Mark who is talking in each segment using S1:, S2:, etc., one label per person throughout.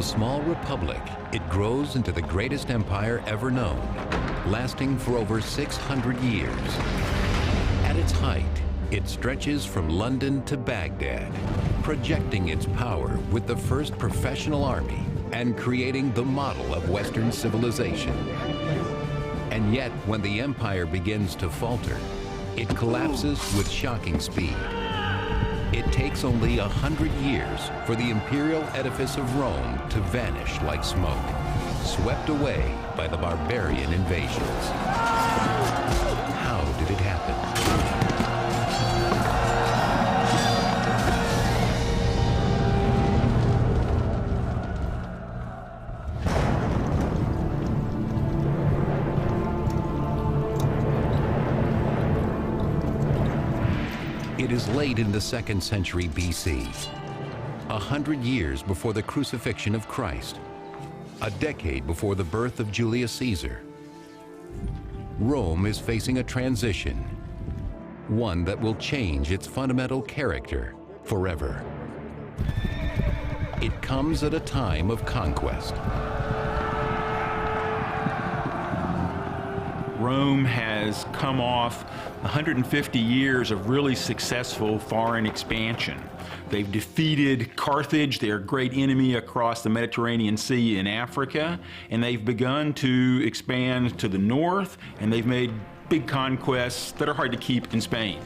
S1: small republic, it grows into the greatest empire ever known, lasting for over 600 years. At its height, it stretches from London to Baghdad, projecting its power with the first professional army and creating the model of Western civilization. And yet, when the empire begins to falter, it collapses with shocking speed. It takes only 100 years for the imperial edifice of Rome to vanish like smoke, swept away by the barbarian invasions. How did it happen? It is late in the 2nd century BC, 100 years before the crucifixion of Christ, a decade before the birth of Julius Caesar. Rome is facing a transition, one that will change its fundamental character forever. It comes at a time of conquest.
S2: Rome has come off 150 years of really successful foreign expansion. They've defeated Carthage, their great enemy across the Mediterranean Sea in Africa, and they've begun to expand to the north, and they've made big conquests that are hard to keep in Spain.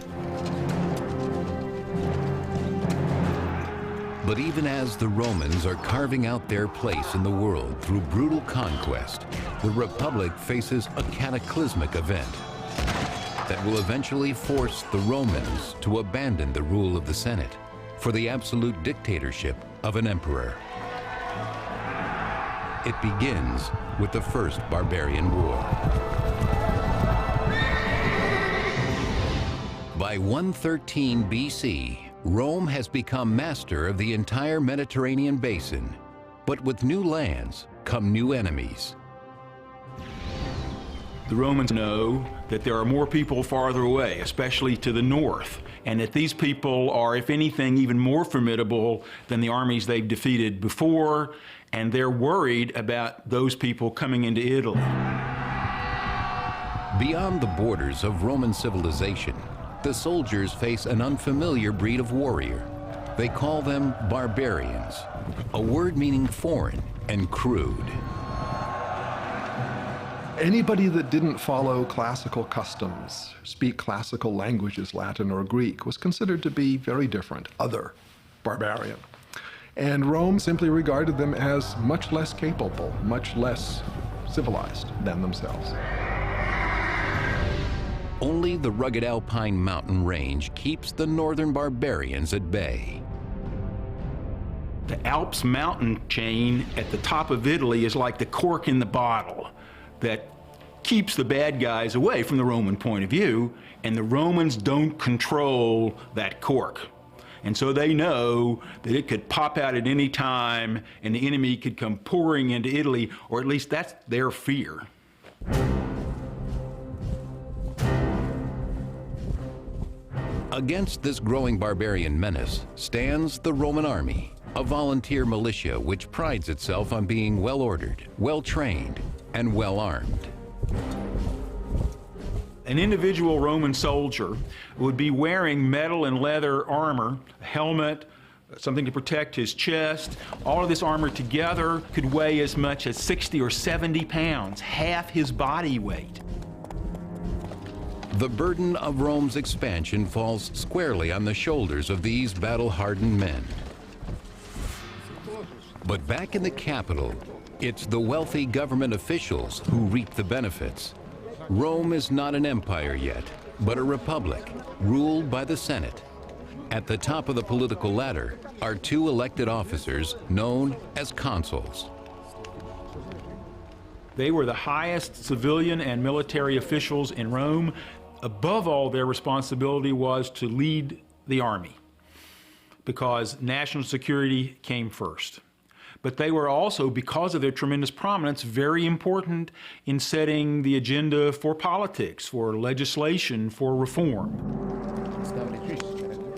S1: But even as the Romans are carving out their place in the world through brutal conquest, the Republic faces a cataclysmic event that will eventually force the Romans to abandon the rule of the Senate for the absolute dictatorship of an emperor. It begins with the First Barbarian War. By 113 BC, Rome has become master of the entire Mediterranean basin, but with new lands come new enemies.
S2: The Romans know that there are more people farther away, especially to the north, and that these people are, if anything, even more formidable than the armies they've defeated before, and they're worried about those people coming into Italy.
S1: Beyond the borders of Roman civilization, the soldiers face an unfamiliar breed of warrior. They call them barbarians, a word meaning foreign and crude.
S3: Anybody that didn't follow classical customs, speak classical languages, Latin or Greek, was considered to be very different, other, barbarian. And Rome simply regarded them as much less capable, much less civilized than themselves.
S1: Only the rugged Alpine mountain range keeps the northern barbarians at bay.
S2: The Alps mountain chain at the top of Italy is like the cork in the bottle that keeps the bad guys away from the Roman point of view, and the Romans don't control that cork. And so they know that it could pop out at any time and the enemy could come pouring into Italy, or at least that's their fear.
S1: Against this growing barbarian menace stands the Roman army, a volunteer militia which prides itself on being well-ordered, well-trained, and well-armed.
S2: An individual Roman soldier would be wearing metal and leather armor, a helmet, something to protect his chest. All of this armor together could weigh as much as 60 or 70 pounds, half his body weight.
S1: The burden of Rome's expansion falls squarely on the shoulders of these battle-hardened men. But back in the capital, it's the wealthy government officials who reap the benefits. Rome is not an empire yet, but a republic, ruled by the Senate. At the top of the political ladder are two elected officers known as consuls.
S2: They were the highest civilian and military officials in Rome. Above all, their responsibility was to lead the army, because national security came first. But they were also, because of their tremendous prominence, very important in setting the agenda for politics, for legislation, for reform.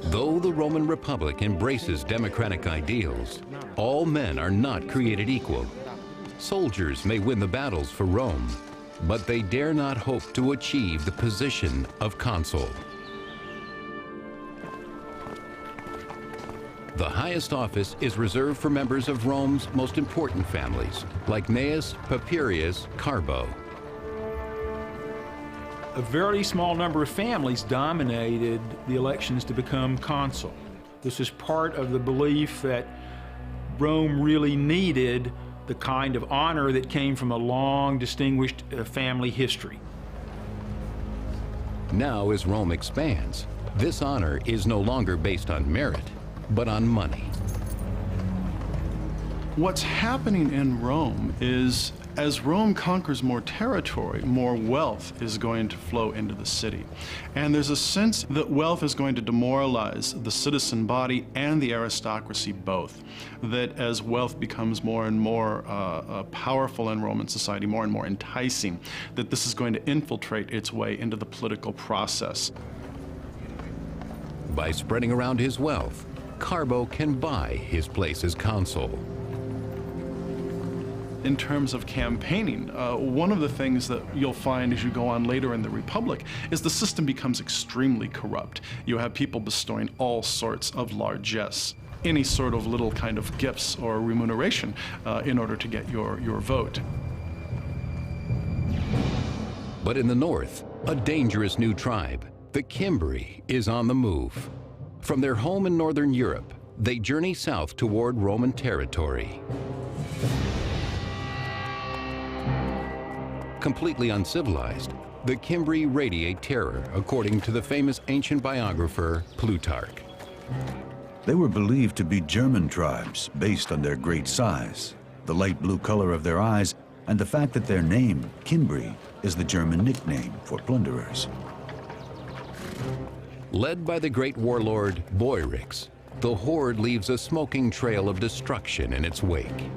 S1: Though the Roman Republic embraces democratic ideals, all men are not created equal. Soldiers may win the battles for Rome, but they dare not hope to achieve the position of consul. The highest office is reserved for members of Rome's most important families, like Gnaeus, Papirius, Carbo.
S2: A very small number of families dominated the elections to become consul. This is part of the belief that Rome really needed the kind of honor that came from a long, distinguished family history.
S1: Now, as Rome expands, this honor is no longer based on merit, but on money.
S4: What's happening in Rome is, as Rome conquers more territory, more wealth is going to flow into the city. And there's a sense that wealth is going to demoralize the citizen body and the aristocracy both. That as wealth becomes more and more powerful in Roman society, more and more enticing, that this is going to infiltrate its way into the political process.
S1: By spreading around his wealth, Carbo can buy his place as consul.
S4: In terms of campaigning, one of the things that you'll find as you go on later in the Republic is the system becomes extremely corrupt. You have people bestowing all sorts of largesse, any sort of little kind of gifts or remuneration in order to get your vote.
S1: But in the north, a dangerous new tribe, the Cimbri, is on the move. From their home in northern Europe, they journey south toward Roman territory. Completely uncivilized, the Cimbri radiate terror, according to the famous ancient biographer Plutarch.
S5: They were believed to be German tribes based on their great size, the light blue color of their eyes, and the fact that their name, Cimbri, is the German nickname for plunderers.
S1: Led by the great warlord Boiryx, the horde leaves a smoking trail of destruction in its wake.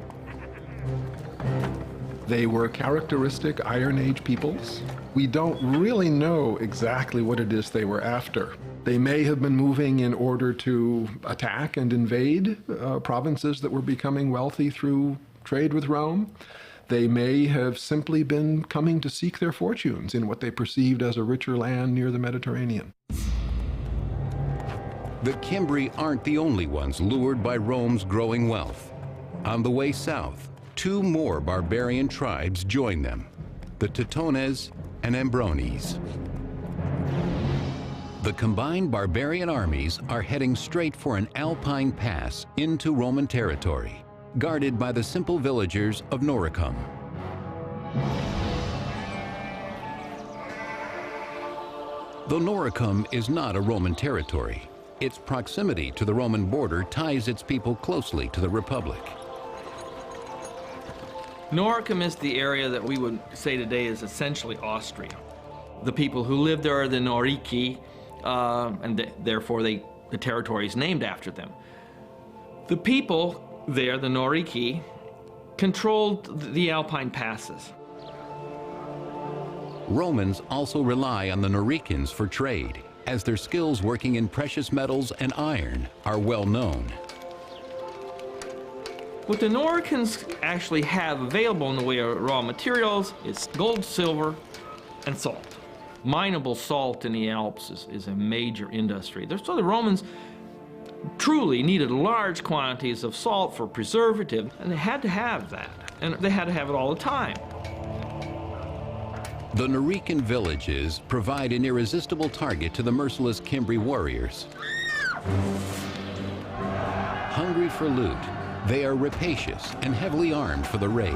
S3: They were characteristic Iron Age peoples. We don't really know exactly what it is they were after. They may have been moving in order to attack and invade provinces that were becoming wealthy through trade with Rome. They may have simply been coming to seek their fortunes in what they perceived as a richer land near the Mediterranean.
S1: The Cimbri aren't the only ones lured by Rome's growing wealth. On the way south, two more barbarian tribes join them, the Teutones and Ambrones. The combined barbarian armies are heading straight for an alpine pass into Roman territory, guarded by the simple villagers of Noricum. Though Noricum is not a Roman territory, its proximity to the Roman border ties its people closely to the Republic.
S6: Noricum is the area that we would say today is essentially Austria. The people who live there are the Norici, and therefore the territory is named after them. The people there, the Norici, controlled the Alpine passes.
S1: Romans also rely on the Noricans for trade, as their skills working in precious metals and iron are well known.
S6: What the Noricans actually have available in the way of raw materials is gold, silver, and salt. Mineable salt in the Alps is a major industry. So the Romans truly needed large quantities of salt for preservative, and they had to have that. And they had to have it all the time.
S1: The Norican villages provide an irresistible target to the merciless Cimbri warriors. Hungry for loot, they are rapacious and heavily armed for the raid.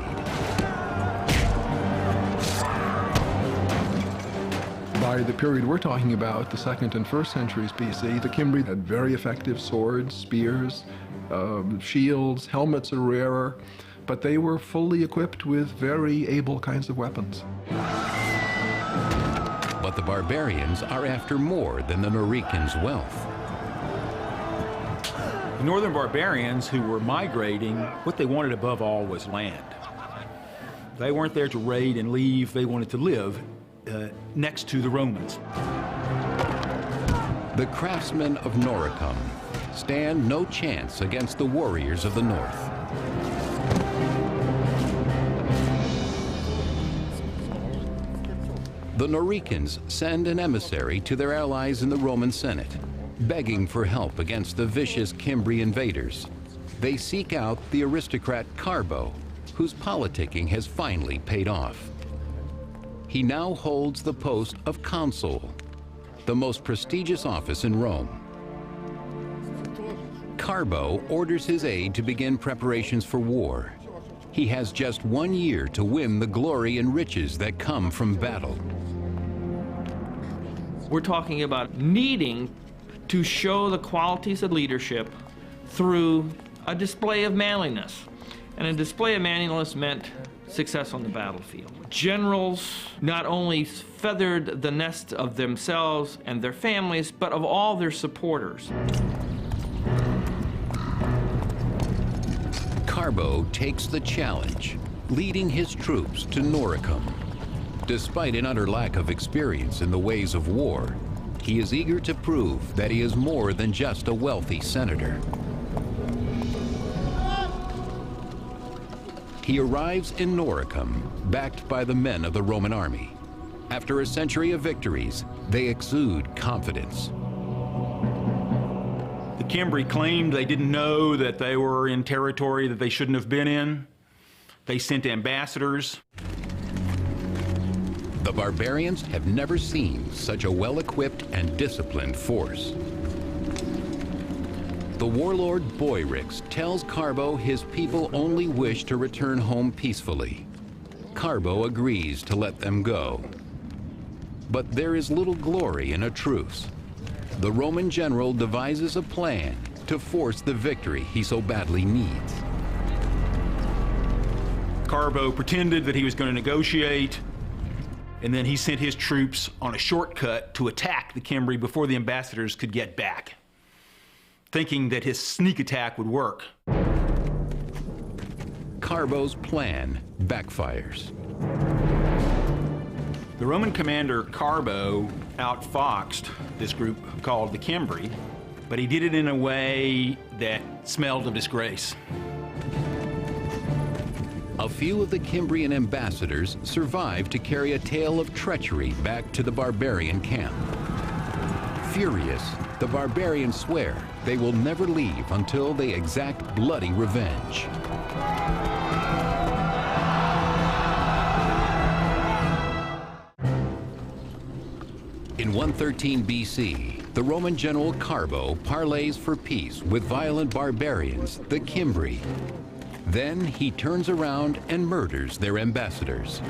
S3: By the period we're talking about, the 2nd and 1st centuries BC, the Cimbri had very effective swords, spears, shields, helmets are rarer, but they were fully equipped with very able kinds of weapons.
S1: But the barbarians are after more than the Noricans' wealth.
S2: The northern barbarians who were migrating, what they wanted above all was land. They weren't there to raid and leave, they wanted to live next to the Romans.
S1: The craftsmen of Noricum stand no chance against the warriors of the north. The Noricans send an emissary to their allies in the Roman Senate, begging for help against the vicious Cimbri invaders. They seek out the aristocrat Carbo, whose politicking has finally paid off. He now holds the post of consul, the most prestigious office in Rome. Carbo orders his aide to begin preparations for war. He has just 1 year to win the glory and riches that come from battle.
S6: We're talking about needing to show the qualities of leadership through a display of manliness. And a display of manliness meant success on the battlefield. Generals not only feathered the nest of themselves and their families, but of all their supporters.
S1: Carbo takes the challenge, leading his troops to Noricum. Despite an utter lack of experience in the ways of war, he is eager to prove that he is more than just a wealthy senator. He arrives in Noricum, backed by the men of the Roman army. After a century of victories, they exude confidence.
S2: The Cimbri claimed they didn't know that they were in territory that they shouldn't have been in. They sent ambassadors.
S1: The barbarians have never seen such a well-equipped and disciplined force. The warlord Boyrix tells Carbo his people only wish to return home peacefully. Carbo agrees to let them go. But there is little glory in a truce. The Roman general devises a plan to force the victory he so badly needs.
S2: Carbo pretended that he was going to negotiate, and then he sent his troops on a shortcut to attack the Cimbri before the ambassadors could get back, thinking that his sneak attack would work.
S1: Carbo's plan backfires.
S2: The Roman commander Carbo outfoxed this group called the Cimbri, but he did it in a way that smelled of disgrace.
S1: A few of the Cimbrian ambassadors survive to carry a tale of treachery back to the barbarian camp. Furious, the barbarians swear they will never leave until they exact bloody revenge. In 113 BC, the Roman general Carbo parleys for peace with violent barbarians, the Cimbri. Then he turns around and murders their ambassadors.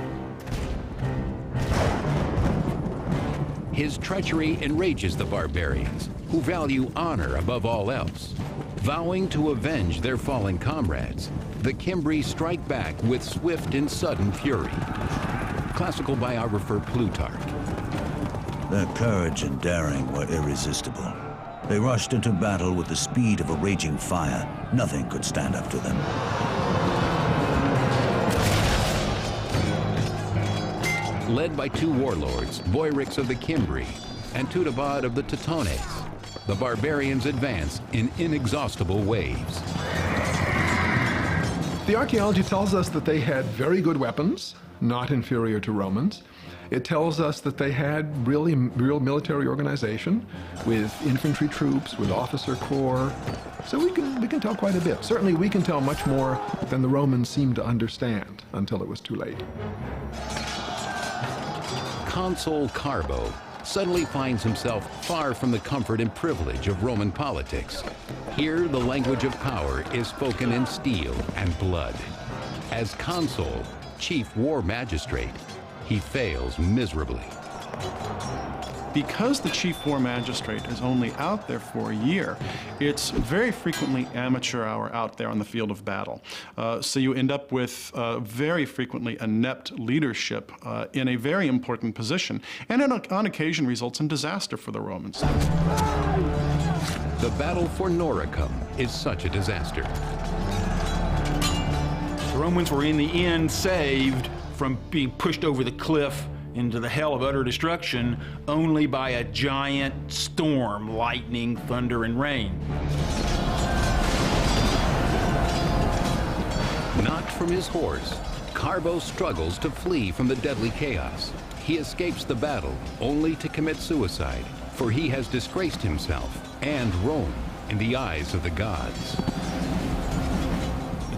S1: His treachery enrages the barbarians, who value honor above all else. Vowing to avenge their fallen comrades, the Cimbri strike back with swift and sudden fury. Classical biographer Plutarch.
S5: Their courage and daring were irresistible. They rushed into battle with the speed of a raging fire. Nothing could stand up to them.
S1: Led by two warlords, Boyrix of the Cimbri and Tudabad of the Teutones, the barbarians advance in inexhaustible waves.
S3: The archaeology tells us that they had very good weapons, not inferior to Romans. It tells us that they had real military organization with infantry troops, with officer corps. So we can tell quite a bit. Certainly we can tell much more than the Romans seemed to understand until it was too late.
S1: Consul Carbo suddenly finds himself far from the comfort and privilege of Roman politics. Here, the language of power is spoken in steel and blood. As consul, chief war magistrate, he fails miserably.
S4: Because the chief war magistrate is only out there for a year, it's very frequently amateur hour out there on the field of battle. So you end up with very frequently inept leadership in a very important position, and on occasion results in disaster for the Romans.
S1: The battle for Noricum is such a disaster.
S2: The Romans were in the end saved from being pushed over the cliff into the hell of utter destruction only by a giant storm, lightning, thunder, and rain.
S1: Knocked from his horse, Carbo struggles to flee from the deadly chaos. He escapes the battle only to commit suicide, for he has disgraced himself and Rome in the eyes of the gods.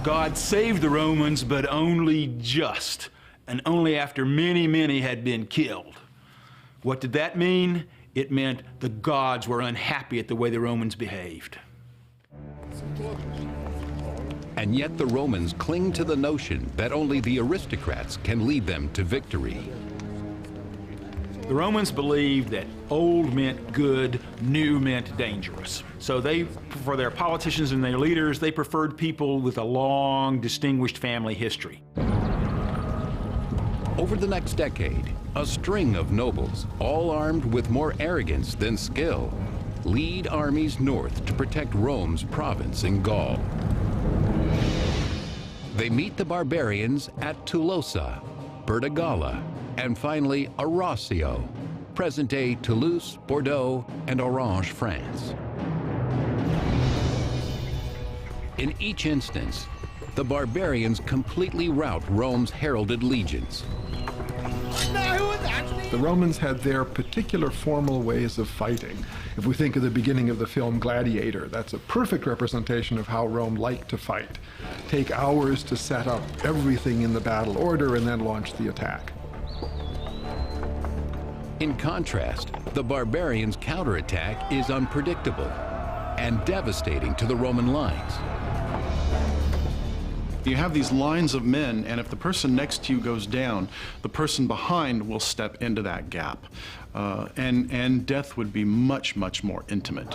S2: God saved the Romans, but only just, and only after many, many had been killed. What did that mean? It meant the gods were unhappy at the way the Romans behaved.
S1: And yet the Romans cling to the notion that only the aristocrats can lead them to victory.
S2: The Romans believed that old meant good, new meant dangerous. So they, for their politicians and their leaders, they preferred people with a long, distinguished family history.
S1: Over the next decade, a string of nobles, all armed with more arrogance than skill, lead armies north to protect Rome's province in Gaul. They meet the barbarians at Tolosa, Bertigala, and finally Arausio, present-day Toulouse, Bordeaux, and Orange, France. In each instance, the barbarians completely rout Rome's heralded legions.
S3: The Romans had their particular formal ways of fighting. If we think of the beginning of the film Gladiator, that's a perfect representation of how Rome liked to fight. Take hours to set up everything in the battle order and then launch the attack.
S1: In contrast, the barbarians' counterattack is unpredictable and devastating to the Roman lines.
S4: You have these lines of men, and if the person next to you goes down, the person behind will step into that gap. And death would be much, much more intimate.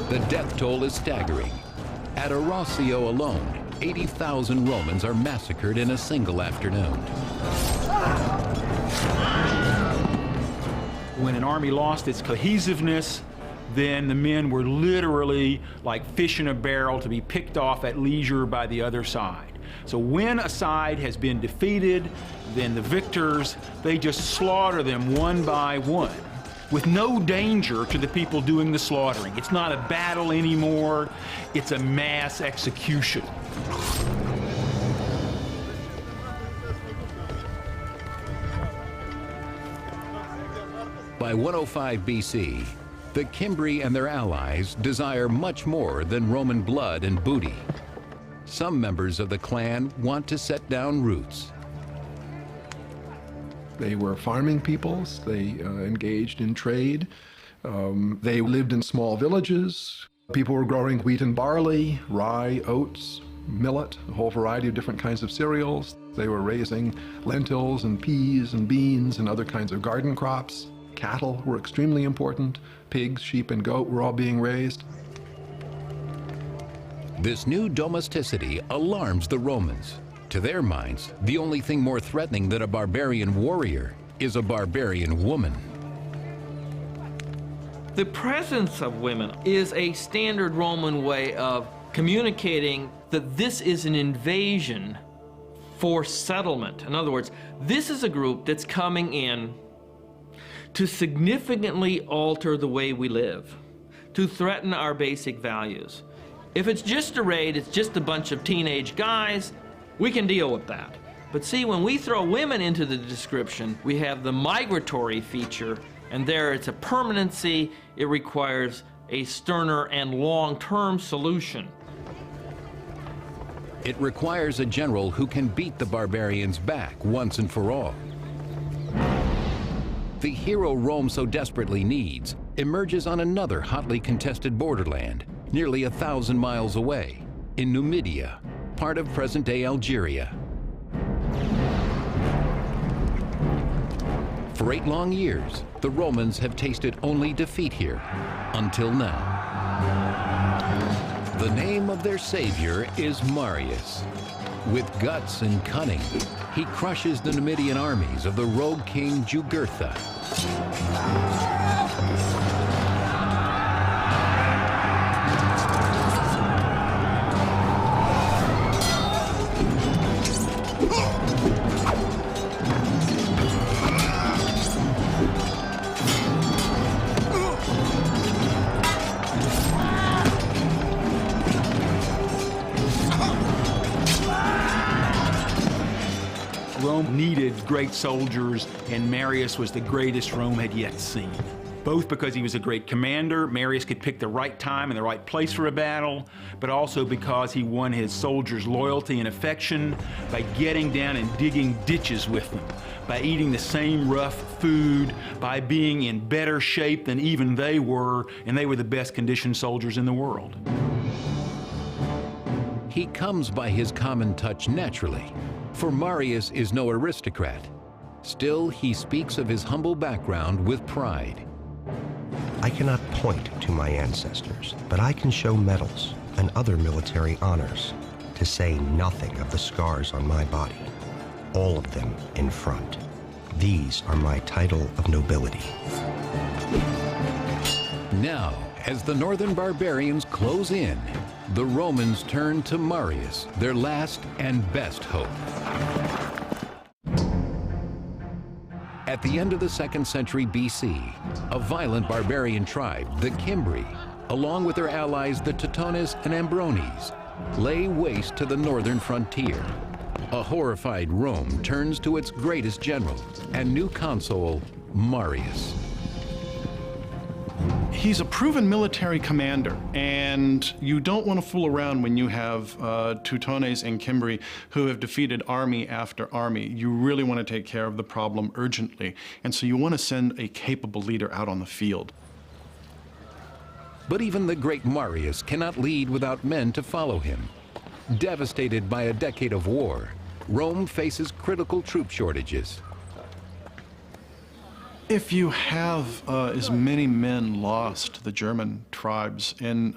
S1: The death toll is staggering. At Arausio alone, 80,000 Romans are massacred in a single afternoon.
S2: When an army lost its cohesiveness, then the men were literally like fish in a barrel to be picked off at leisure by the other side. So when a side has been defeated, then the victors, they just slaughter them one by one, with no danger to the people doing the slaughtering. It's not a battle anymore, it's a mass execution.
S1: By 105 BC, the Cimbri and their allies desire much more than Roman blood and booty. Some members of the clan want to set down roots.
S3: They were farming peoples, they engaged in trade, they lived in small villages. People were growing wheat and barley, rye, oats, millet, a whole variety of different kinds of cereals. They were raising lentils and peas and beans and other kinds of garden crops. Cattle were extremely important. Pigs, sheep, and goat were all being raised.
S1: This new domesticity alarms the Romans. To their minds, the only thing more threatening than a barbarian warrior is a barbarian woman.
S6: The presence of women is a standard Roman way of communicating that this is an invasion for settlement. In other words, this is a group that's coming in to significantly alter the way we live, to threaten our basic values. If it's just a raid, it's just a bunch of teenage guys, we can deal with that. But see, when we throw women into the description, we have the migratory feature, and there it's a permanency. It requires a sterner and long-term solution.
S1: It requires a general who can beat the barbarians back once and for all. The hero Rome so desperately needs emerges on another hotly contested borderland, nearly 1,000 miles away, in Numidia, part of present-day Algeria. For 8 long years, the Romans have tasted only defeat here, until now. The name of their savior is Marius. With guts and cunning, he crushes the Numidian armies of the rogue king Jugurtha.
S2: Rome needed great soldiers, and Marius was the greatest Rome had yet seen. Both because he was a great commander, Marius could pick the right time and the right place for a battle, but also because he won his soldiers' loyalty and affection by getting down and digging ditches with them, by eating the same rough food, by being in better shape than even they were, and they were the best conditioned soldiers in the world.
S1: He comes by his common touch naturally, for Marius is no aristocrat. Still, he speaks of his humble background with pride.
S7: I cannot point to my ancestors, but I can show medals and other military honors, to say nothing of the scars on my body, all of them in front. These are my title of nobility.
S1: Now, as the northern barbarians close in, the Romans turn to Marius, their last and best hope. At the end of the 2nd century BC, a violent barbarian tribe, the Cimbri, along with their allies the Teutones and Ambrones, lay waste to the northern frontier. A horrified Rome turns to its greatest general and new consul, Marius.
S4: He's a proven military commander, and you don't want to fool around when you have Teutones and Cimbri who have defeated army after army. You really want to take care of the problem urgently, and so you want to send a capable leader out on the field.
S1: But even the great Marius cannot lead without men to follow him. Devastated by a decade of war, Rome faces critical troop shortages.
S4: If you have as many men lost to the German tribes in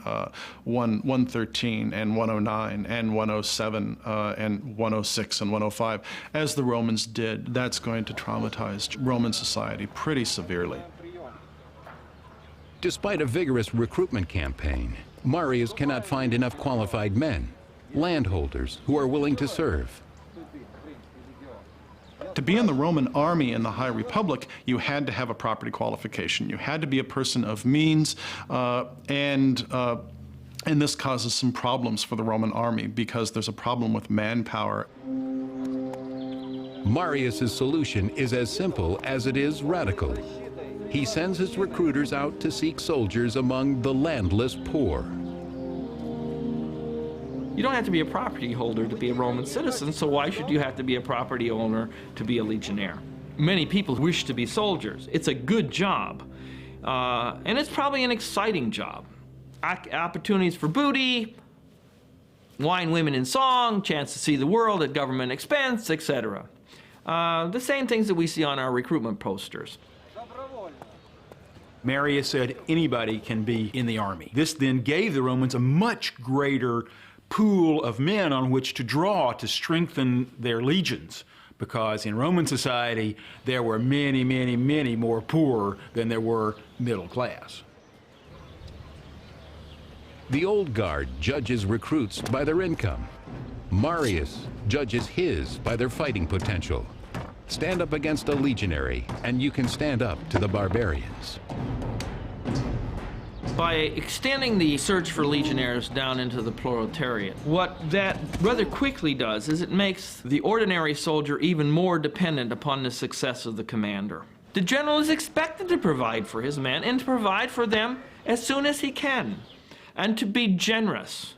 S4: 113 and 109 and 107 and 106 and 105, as the Romans did, that's going to traumatize Roman society pretty severely.
S1: Despite a vigorous recruitment campaign, Marius cannot find enough qualified men, landholders who are willing to serve.
S4: To be in the Roman army in the High Republic, you had to have a property qualification. You had to be a person of means, and this causes some problems for the Roman army because there's a problem with manpower.
S1: Marius's solution is as simple as it is radical. He sends his recruiters out to seek soldiers among the landless poor.
S6: You don't have to be a property holder to be a Roman citizen, so why should you have to be a property owner to be a legionnaire? Many people wish to be soldiers. It's a good job, and it's probably an exciting job. Opportunities for booty, wine, women, and song, chance to see the world at government expense, etc. The same things that we see on our recruitment posters.
S2: Marius said anybody can be in the army. This then gave the Romans a much greater pool of men on which to draw to strengthen their legions, because in Roman society there were many, many, many more poor than there were middle class.
S1: The old guard judges recruits by their income. Marius judges his by their fighting potential. Stand up against a legionary and you can stand up to the barbarians.
S6: By extending the search for legionnaires down into the proletariat, what that rather quickly does is it makes the ordinary soldier even more dependent upon the success of the commander. The general is expected to provide for his men and to provide for them as soon as he can, and to be generous.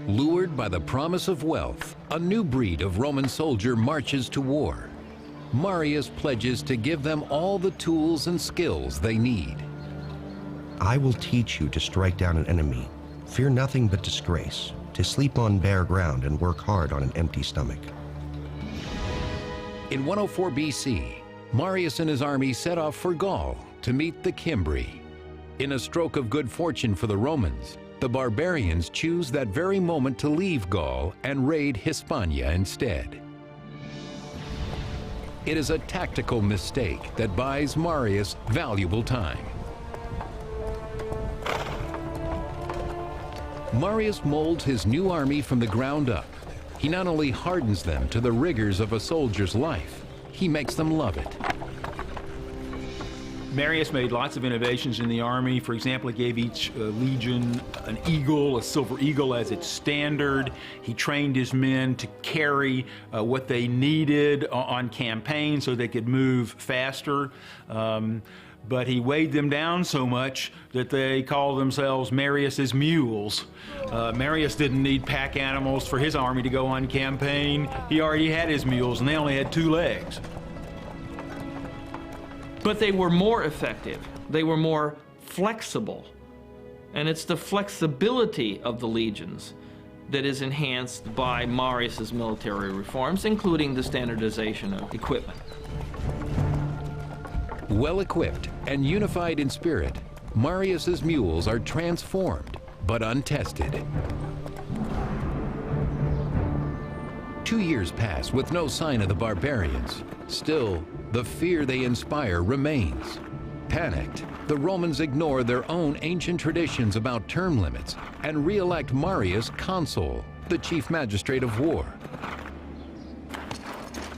S1: Lured by the promise of wealth, a new breed of Roman soldier marches to war. Marius pledges to give them all the tools and skills they need.
S7: I will teach you to strike down an enemy. Fear nothing but disgrace, to sleep on bare ground and work hard on an empty stomach.
S1: In 104 BC, Marius and his army set off for Gaul to meet the Cimbri. In a stroke of good fortune for the Romans, the barbarians choose that very moment to leave Gaul and raid Hispania instead. It is a tactical mistake that buys Marius valuable time. Marius molds his new army from the ground up. He not only hardens them to the rigors of a soldier's life, he makes them love it.
S2: Marius made lots of innovations in the army. For example, he gave each legion an eagle, a silver eagle as its standard. He trained his men to carry what they needed on campaign so they could move faster. But he weighed them down so much that they called themselves Marius's mules. Marius didn't need pack animals for his army to go on campaign. He already had his mules, and they only had 2 legs.
S6: But they were more effective. They were more flexible. And it's the flexibility of the legions that is enhanced by Marius's military reforms, including the standardization of equipment.
S1: Well-equipped and unified in spirit, Marius's mules are transformed, but untested. 2 years pass with no sign of the barbarians. Still, the fear they inspire remains. Panicked, the Romans ignore their own ancient traditions about term limits and re-elect Marius consul, the chief magistrate of war.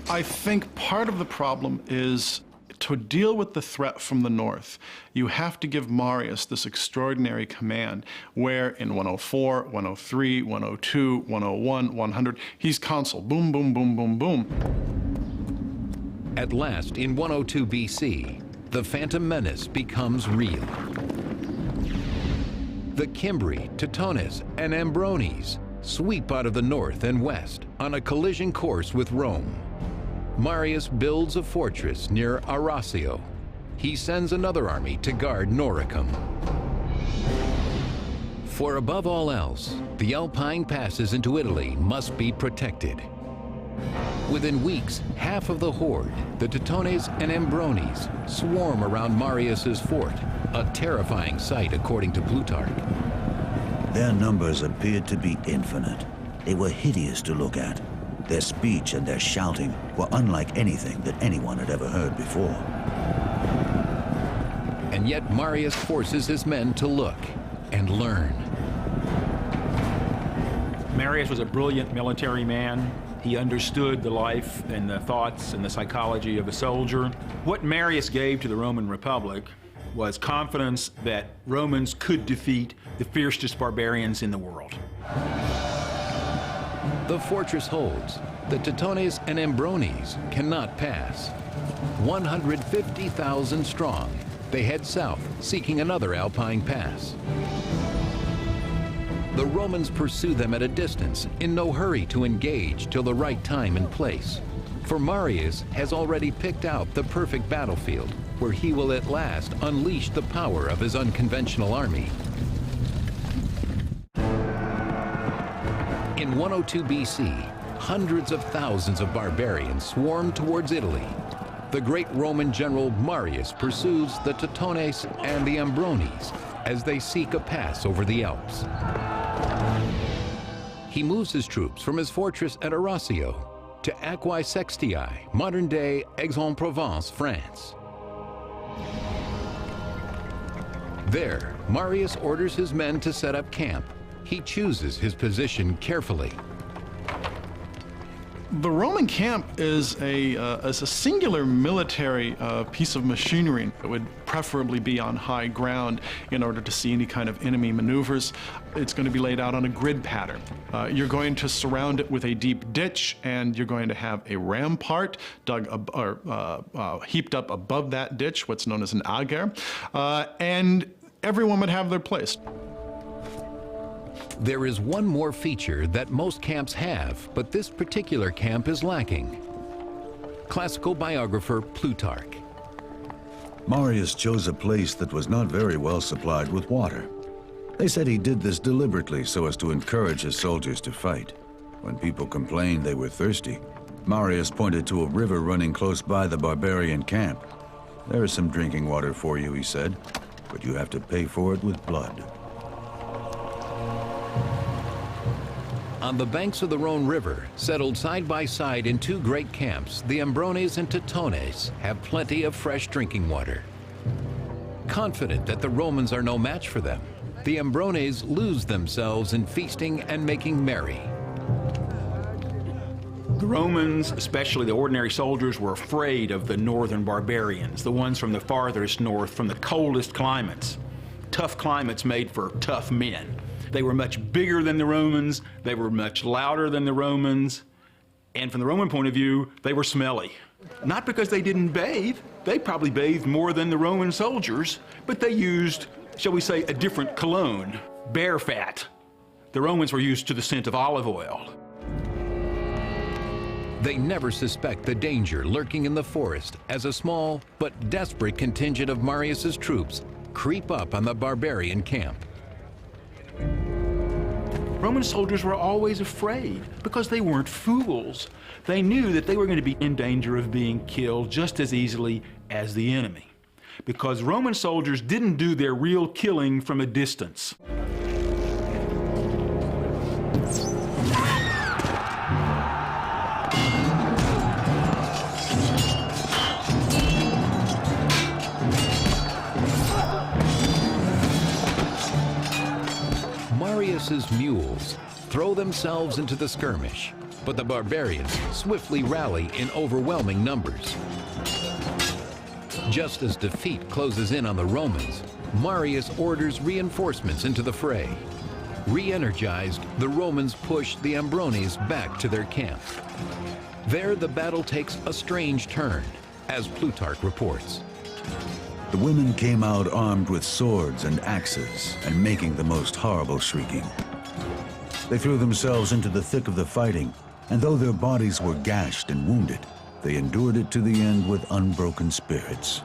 S4: I think part of the problem is to deal with the threat from the north, you have to give Marius this extraordinary command where in 104, 103, 102, 101, 100, he's consul. Boom, boom, boom, boom, boom.
S1: At last, in 102 BC, the Phantom Menace becomes real. The Cimbri, Teutones, and Ambrones sweep out of the north and west on a collision course with Rome. Marius builds a fortress near Arausio. He sends another army to guard Noricum. For above all else, the Alpine passes into Italy must be protected. Within weeks, half of the horde, the Teutones and Ambrones, swarm around Marius's fort, a terrifying sight according to Plutarch.
S5: Their numbers appeared to be infinite. They were hideous to look at. Their speech and their shouting were unlike anything that anyone had ever heard before.
S1: And yet Marius forces his men to look and learn.
S2: Marius was a brilliant military man. He understood the life and the thoughts and the psychology of a soldier. What Marius gave to the Roman Republic was confidence that Romans could defeat the fiercest barbarians in the world.
S1: The fortress holds. The Teutones and Ambrones cannot pass. 150,000 strong, they head south, seeking another Alpine pass. The Romans pursue them at a distance, in no hurry to engage till the right time and place. For Marius has already picked out the perfect battlefield, where he will at last unleash the power of his unconventional army. In 102 BC, hundreds of thousands of barbarians swarm towards Italy. The great Roman general Marius pursues the Teutones and the Ambrones as they seek a pass over the Alps. He moves his troops from his fortress at Arausio to Aquae Sextiae, modern-day Aix-en-Provence, France. There, Marius orders his men to set up camp. He chooses his position carefully.
S4: The Roman camp is a singular military piece of machinery. It would preferably be on high ground in order to see any kind of enemy maneuvers. It's going to be laid out on a grid pattern. You're going to surround it with a deep ditch, and you're going to have a rampart dug heaped up above that ditch, what's known as an ager, and everyone would have their place.
S1: There is one more feature that most camps have, but this particular camp is lacking. Classical biographer Plutarch.
S5: Marius chose a place that was not very well supplied with water. They said he did this deliberately so as to encourage his soldiers to fight. When people complained they were thirsty, Marius pointed to a river running close by the barbarian camp. "There is some drinking water for you," he said, "but you have to pay for it with blood."
S1: On the banks of the Rhone River, settled side by side in two great camps, the Ambrones and Teutones have plenty of fresh drinking water. Confident that the Romans are no match for them, the Ambrones lose themselves in feasting and making merry.
S2: The Romans, especially the ordinary soldiers, were afraid of the northern barbarians, the ones from the farthest north, from the coldest climates. Tough climates made for tough men. They were much bigger than the Romans, they were much louder than the Romans, and from the Roman point of view, they were smelly. Not because they didn't bathe, they probably bathed more than the Roman soldiers, but they used, shall we say, a different cologne, bear fat. The Romans were used to the scent of olive oil.
S1: They never suspect the danger lurking in the forest as a small but desperate contingent of Marius's troops creep up on the barbarian camp.
S2: Roman soldiers were always afraid because they weren't fools. They knew that they were going to be in danger of being killed just as easily as the enemy, because Roman soldiers didn't do their real killing from a distance.
S1: Marius's mules throw themselves into the skirmish, but the barbarians swiftly rally in overwhelming numbers. Just as defeat closes in on the Romans, Marius orders reinforcements into the fray. Re-energized, the Romans push the Ambrones back to their camp. There, the battle takes a strange turn, as Plutarch reports.
S5: The women came out armed with swords and axes and making the most horrible shrieking. They threw themselves into the thick of the fighting, and though their bodies were gashed and wounded, they endured it to the end with unbroken spirits.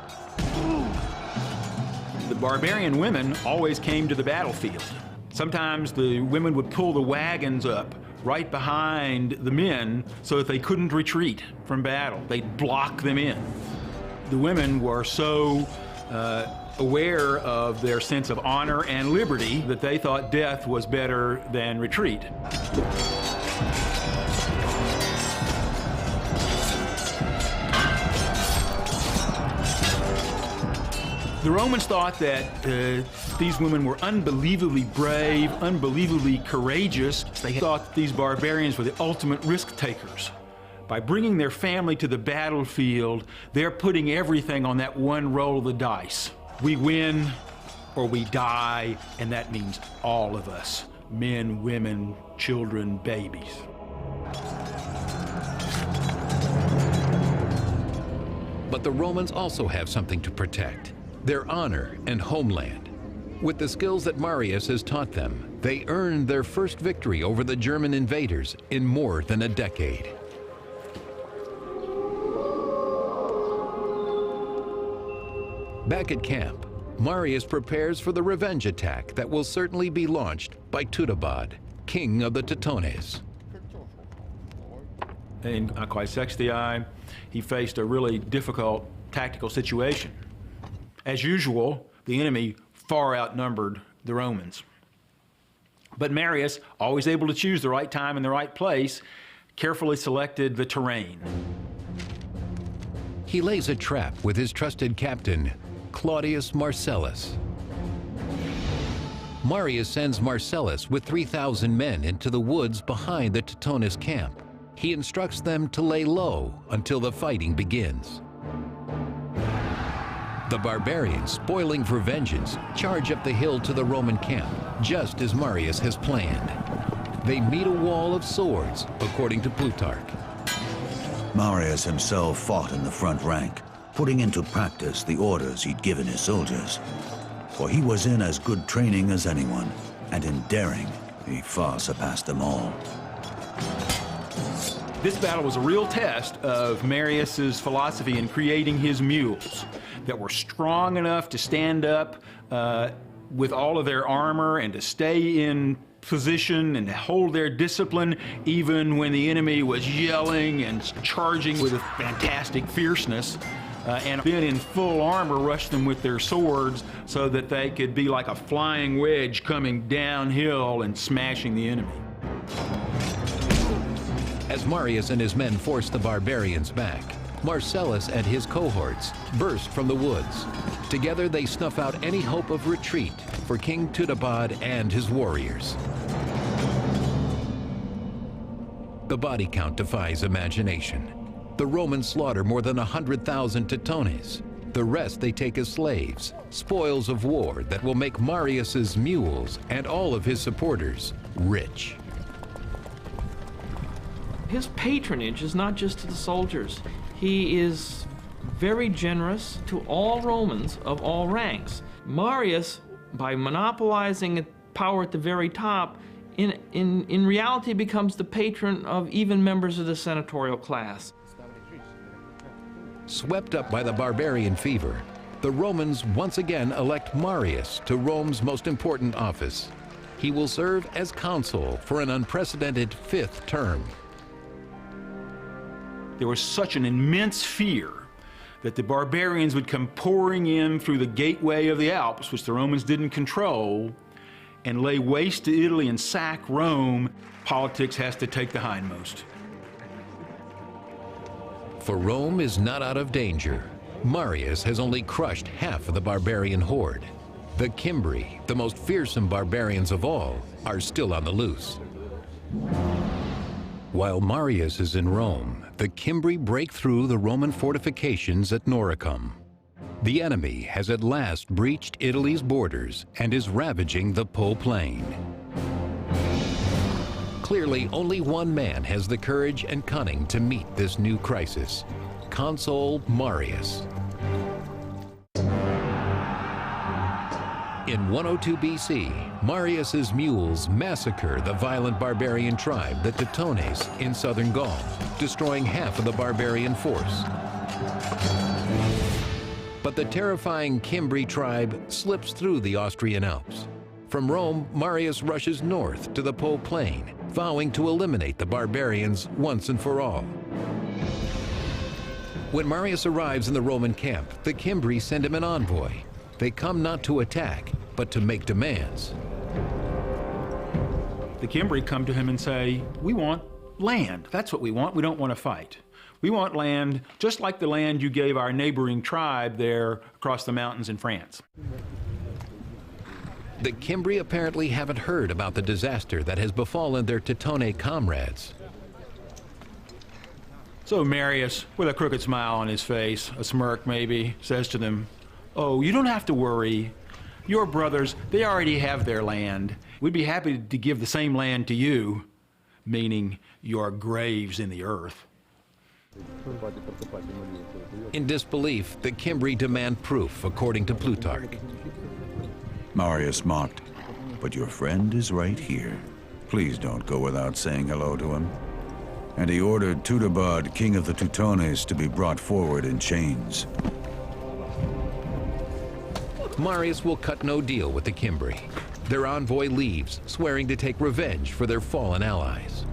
S2: The barbarian women always came to the battlefield. Sometimes the women would pull the wagons up right behind the men so that they couldn't retreat from battle. They'd block them in. The women were so aware of their sense of honor and liberty that they thought death was better than retreat. The Romans thought that these women were unbelievably brave, unbelievably courageous. They thought these barbarians were the ultimate risk takers. By bringing their family to the battlefield, they're putting everything on that one roll of the dice. We win or we die, and that means all of us, men, women, children, babies.
S1: But the Romans also have something to protect: their honor and homeland. With the skills that Marius has taught them, they earned their first victory over the German invaders in more than a decade. Back at camp, Marius prepares for the revenge attack that will certainly be launched by Teutobod, king of the Teutones.
S2: In Quaesextii, he faced a really difficult tactical situation. As usual, the enemy far outnumbered the Romans. But Marius, always able to choose the right time and the right place, carefully selected the terrain.
S1: He lays a trap with his trusted captain, Claudius Marcellus. Marius sends Marcellus with 3,000 men into the woods behind the Teutones camp. He instructs them to lay low until the fighting begins. The barbarians, spoiling for vengeance, charge up the hill to the Roman camp, just as Marius has planned. They meet a wall of swords, according to Plutarch.
S5: Marius himself fought in the front rank, putting into practice the orders he'd given his soldiers. For he was in as good training as anyone, and in daring, he far surpassed them all.
S2: This battle was a real test of Marius's philosophy in creating his mules that were strong enough to stand up with all of their armor and to stay in position and hold their discipline even when the enemy was yelling and charging with a fantastic fierceness. And then in full armor rush them with their swords so that they could be like a flying wedge coming downhill and smashing the enemy.
S1: As Marius and his men force the barbarians back, Marcellus and his cohorts burst from the woods. Together they snuff out any hope of retreat for King Teutobod and his warriors. The body count defies imagination. The Romans slaughter more than 100,000 Teutones. The rest they take as slaves, spoils of war that will make Marius's mules and all of his supporters rich.
S6: His patronage is not just to the soldiers. He is very generous to all Romans of all ranks. Marius, by monopolizing power at the very top, in reality becomes the patron of even members of the senatorial class.
S1: Swept up by the barbarian fever, the Romans once again elect Marius to Rome's most important office. He will serve as consul for an unprecedented 5th term.
S2: There was such an immense fear that the barbarians would come pouring in through the gateway of the Alps, which the Romans didn't control, and lay waste to Italy and sack Rome. Politics has to take the hindmost.
S1: For Rome is not out of danger. Marius has only crushed half of the barbarian horde. The Cimbri, the most fearsome barbarians of all, are still on the loose. While Marius is in Rome, the Cimbri break through the Roman fortifications at Noricum. The enemy has at last breached Italy's borders and is ravaging the Po Plain. Clearly, only one man has the courage and cunning to meet this new crisis: Consul Marius. In 102 BC, Marius's mules massacre the violent barbarian tribe, the Teutones, in southern Gaul, destroying half of the barbarian force. But the terrifying Cimbri tribe slips through the Austrian Alps. From Rome, Marius rushes north to the Po Plain, vowing to eliminate the barbarians once and for all. When Marius arrives in the Roman camp, the Cimbri send him an envoy. They come not to attack, but to make demands.
S2: The Cimbri come to him and say, "We want land. That's what we want. We don't want to fight. We want land just like the land you gave our neighboring tribe there across the mountains in France."
S1: The Cimbri apparently haven't heard about the disaster that has befallen their Teutone comrades.
S2: So Marius, with a crooked smile on his face, a smirk maybe, says to them, "Oh, you don't have to worry. Your brothers, they already have their land. We'd be happy to give the same land to you," meaning your graves in the earth.
S1: In disbelief, the Cimbri demand proof, according to Plutarch.
S5: Marius mocked, "But your friend is right here. Please don't go without saying hello to him." And he ordered Tudobad, king of the Teutones, to be brought forward in chains.
S1: Marius will cut no deal with the Cimbri. Their envoy leaves, swearing to take revenge for their fallen allies.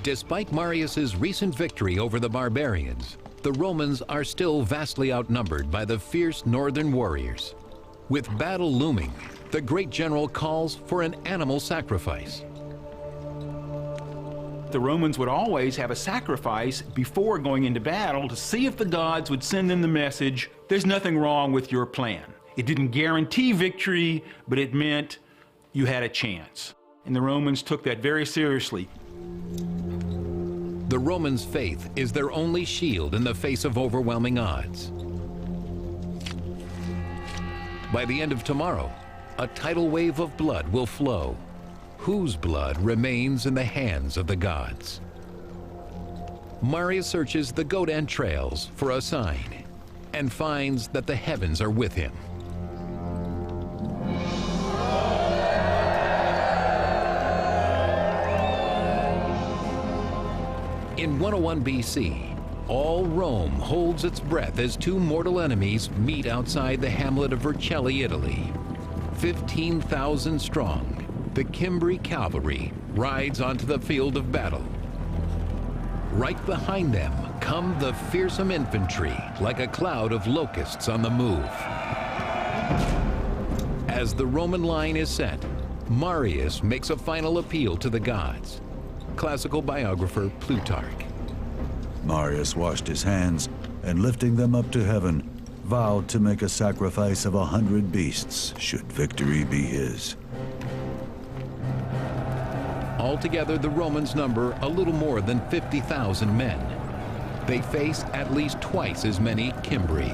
S1: Despite Marius's recent victory over the barbarians, the Romans are still vastly outnumbered by the fierce northern warriors. With battle looming, the great general calls for an animal sacrifice.
S2: The Romans would always have a sacrifice before going into battle to see if the gods would send them the message, "There's nothing wrong with your plan." It didn't guarantee victory, but it meant you had a chance. And the Romans took that very seriously.
S1: The Romans' faith is their only shield in the face of overwhelming odds. By the end of tomorrow, a tidal wave of blood will flow. Whose blood remains in the hands of the gods? Marius searches the goat entrails for a sign and finds that the heavens are with him. In 101 BC, all Rome holds its breath as two mortal enemies meet outside the hamlet of Vercelli, Italy. 15,000 strong, the Cimbri cavalry rides onto the field of battle. Right behind them come the fearsome infantry, like a cloud of locusts on the move. As the Roman line is set, Marius makes a final appeal to the gods. Classical biographer Plutarch.
S5: Marius washed his hands and, lifting them up to heaven, vowed to make a sacrifice of 100 beasts should victory be his.
S1: Altogether, the Romans number a little more than 50,000 men. They face at least twice as many Cimbri.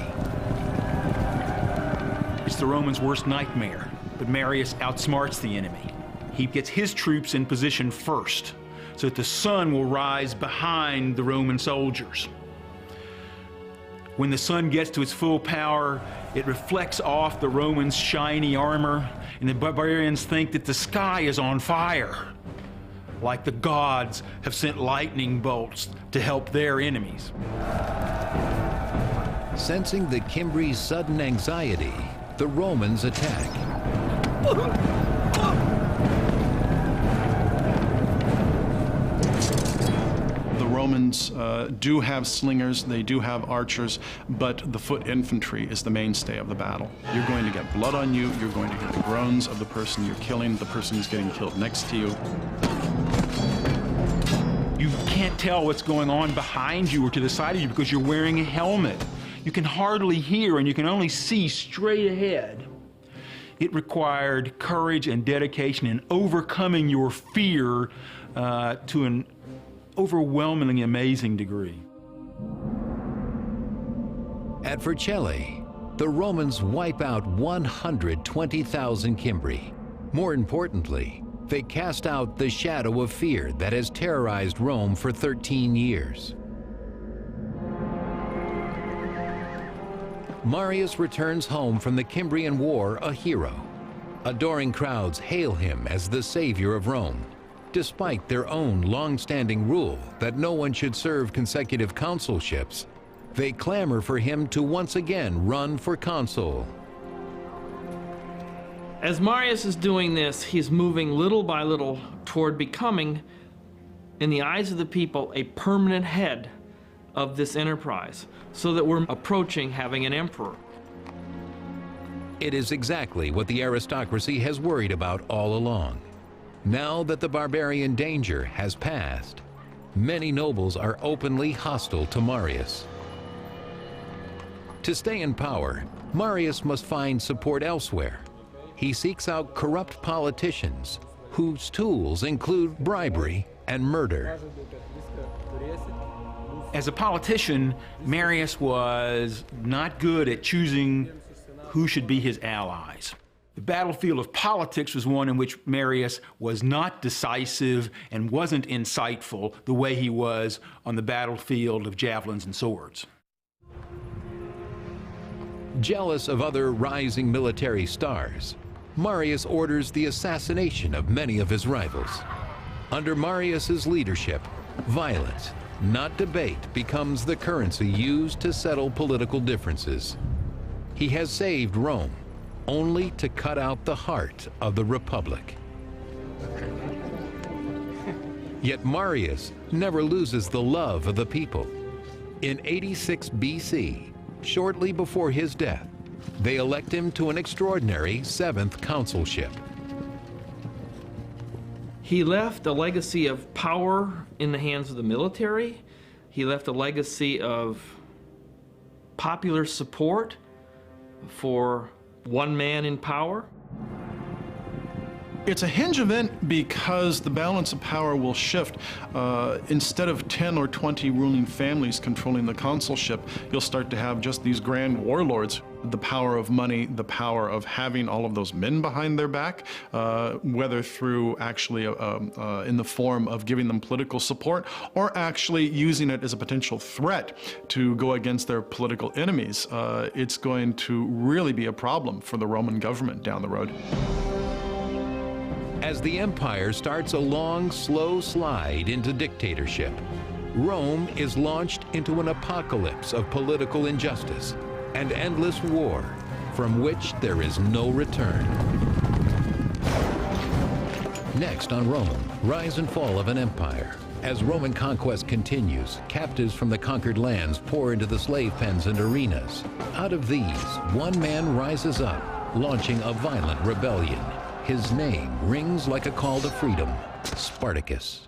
S2: It's the Romans' worst nightmare, but Marius outsmarts the enemy. He gets his troops in position first, so that the sun will rise behind the Roman soldiers. When the sun gets to its full power, it reflects off the Romans' shiny armor, and the barbarians think that the sky is on fire, like the gods have sent lightning bolts to help their enemies.
S1: Sensing the Cimbri's sudden anxiety, the Romans attack.
S4: The Romans do have slingers, they do have archers, but the foot infantry is the mainstay of the battle. You're going to get blood on you, you're going to hear the groans of the person you're killing, the person who's getting killed next to you.
S2: You can't tell what's going on behind you or to the side of you because you're wearing a helmet. You can hardly hear and you can only see straight ahead. It required courage and dedication and overcoming your fear to an overwhelmingly amazing degree.
S1: At Vercelli, the Romans wipe out 120,000 Cimbri. More importantly, they cast out the shadow of fear that has terrorized Rome for 13 years. Marius returns home from the Cimbrian War a hero. Adoring crowds hail him as the savior of Rome, despite their own long-standing rule that no one should serve consecutive consulships. They clamor for him to once again run for consul.
S6: As Marius is doing this, he's moving little by little toward becoming, in the eyes of the people, a permanent head of this enterprise, so that we're approaching having an emperor.
S1: It is exactly what the aristocracy has worried about all along. Now that the barbarian danger has passed, many nobles are openly hostile to Marius. To stay in power, Marius must find support elsewhere. He seeks out corrupt politicians whose tools include bribery and murder.
S2: As a politician, Marius was not good at choosing who should be his allies. The battlefield of politics was one in which Marius was not decisive and wasn't insightful the way he was on the battlefield of javelins and swords.
S1: Jealous of other rising military stars, Marius orders the assassination of many of his rivals. Under Marius's leadership, violence, not debate, becomes the currency used to settle political differences. He has saved Rome, only to cut out the heart of the Republic. Yet Marius never loses the love of the people. In 86 BC, shortly before his death, they elect him to an extraordinary 7th consulship.
S6: He left a legacy of power in the hands of the military. He left a legacy of popular support for one man in power.
S4: It's a hinge event because the balance of power will shift. Instead of 10 or 20 ruling families controlling the consulship, you'll start to have just these grand warlords. The power of money, the power of having all of those men behind their back, whether through actually in the form of giving them political support or actually using it as a potential threat to go against their political enemies. It's going to really be a problem for the Roman government down the road.
S1: As the empire starts a long, slow slide into dictatorship, Rome is launched into an apocalypse of political injustice and endless war from which there is no return. Next on Rome, rise and fall of an empire. As Roman conquest continues, captives from the conquered lands pour into the slave pens and arenas. Out of these, one man rises up, launching a violent rebellion. His name rings like a call to freedom, Spartacus.